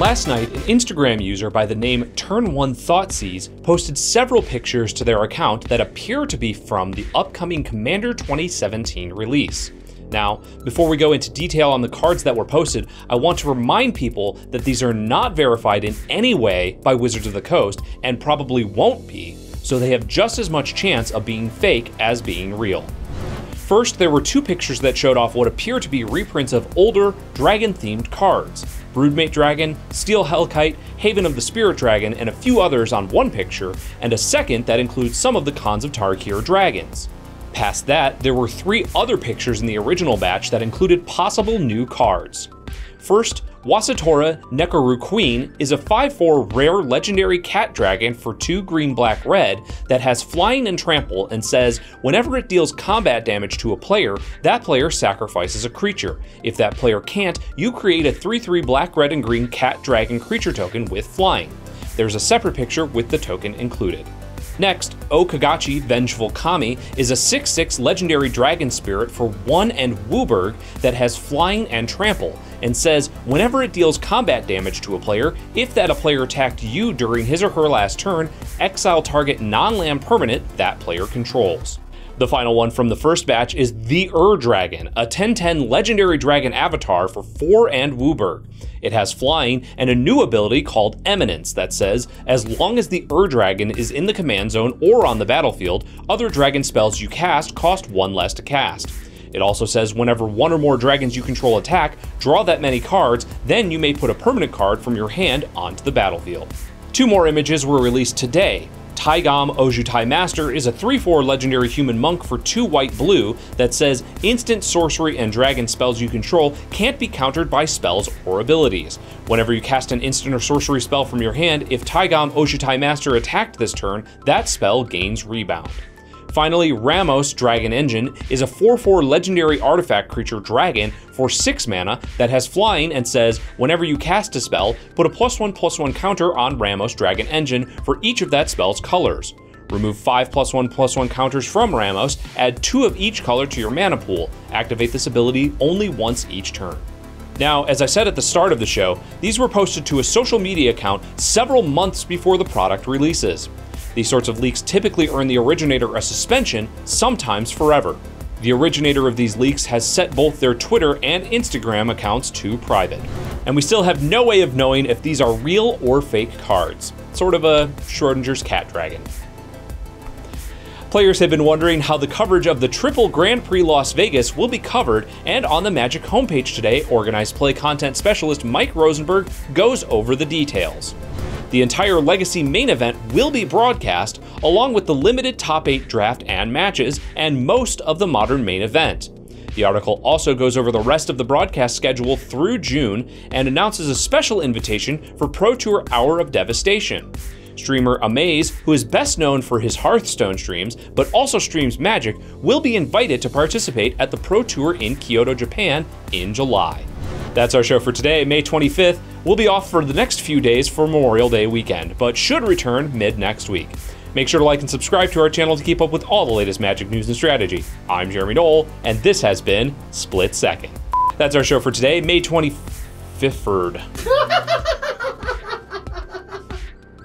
Last night, an Instagram user by the name Turn1Thoughtseize posted several pictures to their account that appear to be from the upcoming Commander 2017 release. Now, before we go into detail on the cards that were posted, I want to remind people that these are not verified in any way by Wizards of the Coast and probably won't be, so they have just as much chance of being fake as being real. First, there were two pictures that showed off what appear to be reprints of older dragon-themed cards. Broodmate Dragon, Steel Hellkite, Haven of the Spirit Dragon, and a few others on one picture, and a second that includes some of the Khans of Tarkir dragons. Past that, there were three other pictures in the original batch that included possible new cards. First, Wasatora Nekaru Queen is a 5/4 rare legendary cat dragon for 2 green-black-red that has flying and trample and says whenever it deals combat damage to a player, that player sacrifices a creature. If that player can't, you create a 3/3 black, red, and green cat dragon creature token with flying. There's a separate picture with the token included. Next, Okagachi Vengeful Kami is a 6/6 legendary dragon spirit for 1 and WUBRG that has flying and trample, and says whenever it deals combat damage to a player, if that a player attacked you during his or her last turn, exile target non-land permanent that player controls. The final one from the first batch is the Dragon, a 10/10 legendary dragon avatar for 4 and WUBRG. It has flying and a new ability called Eminence that says, as long as the Dragon is in the command zone or on the battlefield, other dragon spells you cast cost 1 less to cast. It also says whenever 1 or more dragons you control attack, draw that many cards, then you may put a permanent card from your hand onto the battlefield. 2 more images were released today. Taigam Ojutai Master is a 3/4 legendary human monk for 2 white-blue that says instant sorcery and dragon spells you control can't be countered by spells or abilities. Whenever you cast an instant or sorcery spell from your hand, if Taigam Ojutai Master attacked this turn, that spell gains rebound. Finally, Ramos Dragon Engine is a 4/4 legendary artifact creature dragon for 6 mana that has flying and says whenever you cast a spell, put a +1/+1 counter on Ramos Dragon Engine for each of that spell's colors. Remove 5 +1/+1 counters from Ramos, add 2 of each color to your mana pool. Activate this ability only once each turn. Now, as I said at the start of the show, these were posted to a social media account several months before the product releases. These sorts of leaks typically earn the originator a suspension, sometimes forever. The originator of these leaks has set both their Twitter and Instagram accounts to private. And we still have no way of knowing if these are real or fake cards. Sort of a Schrodinger's cat dragon. Players have been wondering how the coverage of the Triple Grand Prix Las Vegas will be covered, and on the Magic homepage today, Organized Play content specialist Mike Rosenberg goes over the details. The entire Legacy main event will be broadcast, along with the limited top 8 draft and matches, and most of the Modern main event. The article also goes over the rest of the broadcast schedule through June, and announces a special invitation for Pro Tour Hour of Devastation. Streamer Amaze, who is best known for his Hearthstone streams, but also streams Magic, will be invited to participate at the Pro Tour in Kyoto, Japan in July. That's our show for today, May 25th. We'll be off for the next few days for Memorial Day weekend, but should return mid-next week. Make sure to like and subscribe to our channel to keep up with all the latest Magic news and strategy. I'm Jeremy Dole, and this has been Split Second. That's our show for today, May 25th.